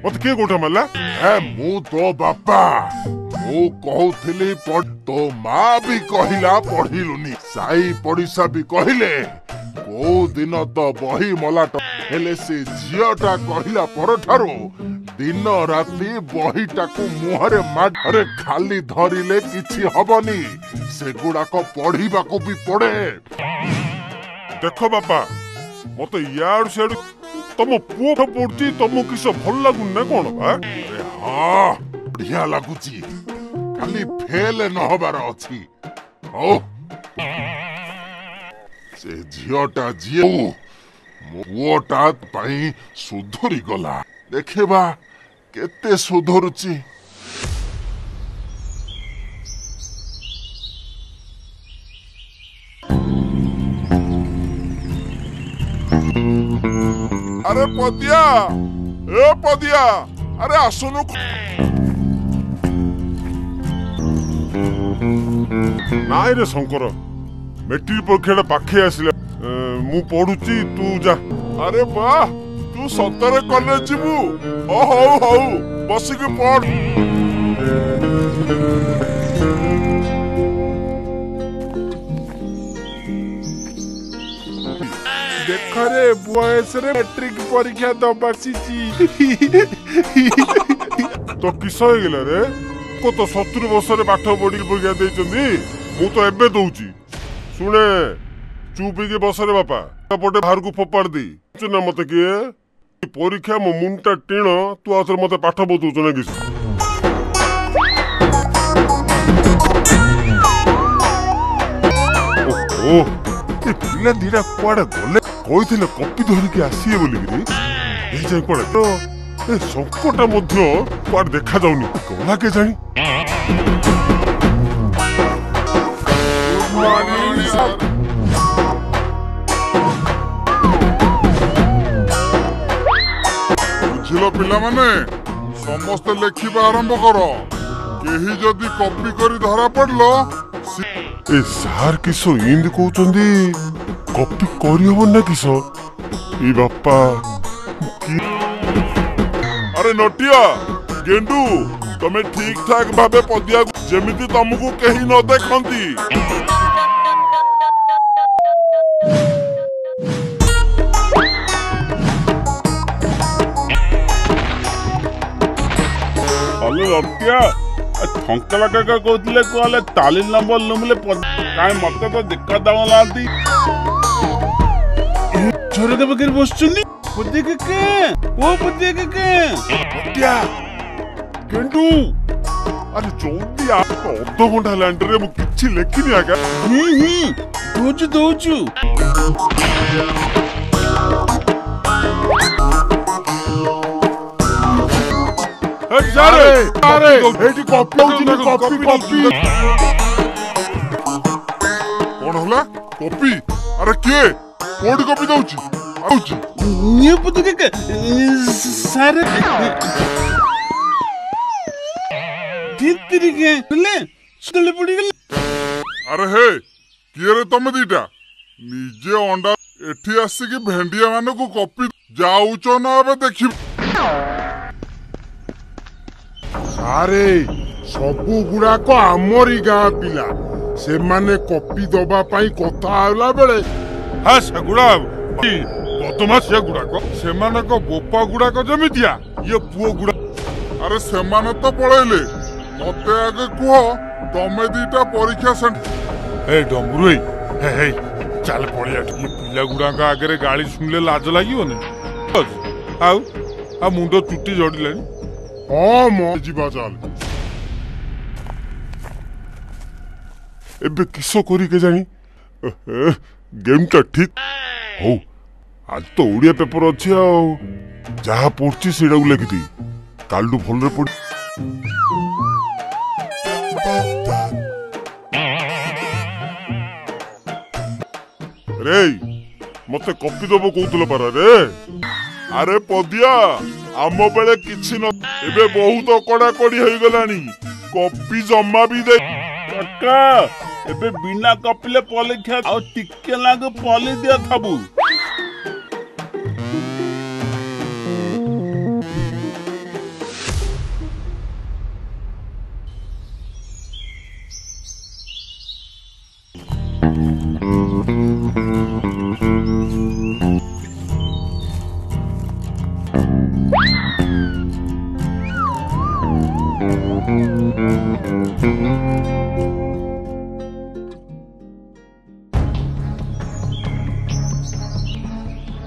मत किए गोटा मारला ए मु तो बापा मु कहूथिली तो माँ भी कहिला पढ़िलुनी साई पड़िशा भी कहिले को दिन तो बही मलाट हेले से झियटा कहिला परठारो दिन राति बहीटाकू मुहरे मारे खाली धरिले किछि हबनी सेगुड़ाक पढ़िबाकू भी पड़े। देखो बापा मत यार सेड तुम पुओ पड़ती तुम किस भल लगुन ना कौन बा हाँ बढ़िया लगुची खाली फेल न हबार अछि ओ से झियटा झियो पुओटा पई सुधुरी गला देखबा केते सुधुरुची। अरे पदिया ए पदिया अरे आसुनु नाई रे शंकर मेट्रिक परीक्षा पाखे आसिले मु पढ़ुची तू जा। अरे वाह तू सतरे कॉलेज जीवु ओ हौ हौ बसिक पढ़। देखरे बयस रे मैट्रिक परीक्षा दबासी तो किस हो गेला रे को तो 70 वर्ष रे पाठ पढ़ी परीक्षा देचंदी मु तो एबे दउची सुने चुप के बस रे बापा पटे बाहर को फोपाड़ दी ना मते किए परीक्षा मो मुंटा टीण तू आथर मते पाठ बतौच ना किस ओ पिला दीटा कुआडे गले कइथिले कॉपी धरिके आसीए बोलिगिरी ए जाय पड़े तो ए संकटा मध्य कुआडे देखा जाउनी गला के जानी। गुड मॉर्निंग सर बुझिलो पिला माने समस्त लेखिबा आरंभ करो केही जदी कॉपी करी धरा पड़लो ए सार किसो इंद कहउचंदी कॉपी करी हो ना किसो ई बापा अरे नटिया गेंडू तमे ठीक ठाक भाबे पदिया जेमिति तुमको केही न देखंती। हेलो नटिया ठंकला काका कहते कहले ताली नंबर लुमले काई मत तो देखा दाव लाती छोरे के बगैर बसचुनी पदे के ओ पदे के नटिया गेंडू अरे जल्दी आ अध घंटा लैंड रे मु किछि लेखिनी आगा दोचु अरे एटी कॉपी होची ना कॉपी कोन होला कॉपी अरे के कोडी कॉपी दउची आउची न्यू पदे के सारे तीतरी के ले सुतले पड़ी गेल। अरे हे किए रे तमे दीटा निजे अंडा एठी आसी कि भेंडिया माने को कॉपी जाउचो ना अब देखि सारे सबु गुड़ा को आमरी गाँ पिला से माने कॉपी दबा पाई कथा आला बेले हा सगुड़ा बदमाश से गुड़ा को से माने को बोपा गुड़ा को जमितिया ये पुओ गुड़ा अरे से माने तो पळेले मते आगे कुहो तमे दीटा परीक्षा सेंटर ए डमरुई हे चल पड़िया ये पिला गुड़ा का आगे गाड़ी सुनले लाज लागियो ने आउ आ मुंडो चुट्टी जड़िलेनी हाँ मो जीवा चाल एबे किसो करी के जानी गेम टा ठीक हो आज तो ओडिया पेपर अछि आ जहा पढ़छि सेडा उ लिखि दी कालडू भल रे पढ़ रे मते कॉपी दबो कहउतलो पारा रे अरे पदिया आम बेले किछि न एबे बहुत कड़ा कड़ी होई गलानी कॉपी जम्मा भी दे काका एबे बिना कॉपीले परीक्षा आ टिके लाग पली दिया थाबू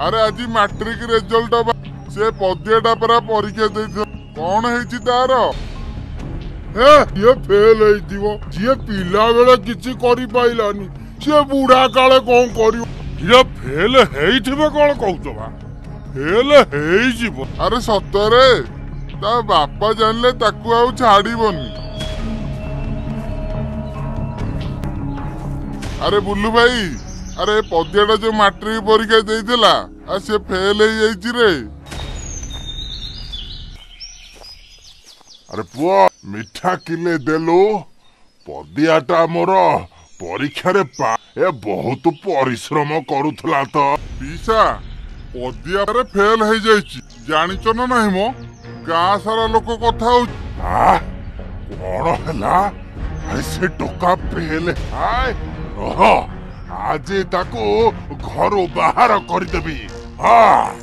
अरे आज मैट्रिक रिजल्ट से पदियाटा परा परीक्षा देइथो कौन हेची तार ए ये फेल हेइथिवो जे पिला बेले किछि करि पाइलानी से बुढ़ा काले कौन करियो ये फेल हेइथिबे कोन कहउतो बा फेल हेइजिबो अरे सतरे ता बापा जानले ताकू आउ छाड़ीबनी अरे बुल्लू भाई अरे पदियाटा जो मैट्रिक परीक्षा देइथिला आ से फेल हेइ जाइछि रे अरे पुआ मिठा किले देलो पदियाटा मोर परीक्षा रे पा ए बहुत परिश्रम करूथला तो पीसा पदिया रे फेल हेइ जाइछि जानिचो ना नहीं मो गाँ सारा लोक कथा हो कौन हला ऐसे टोका फेल हाय आज ताको घर बाहर कर देबी हाँ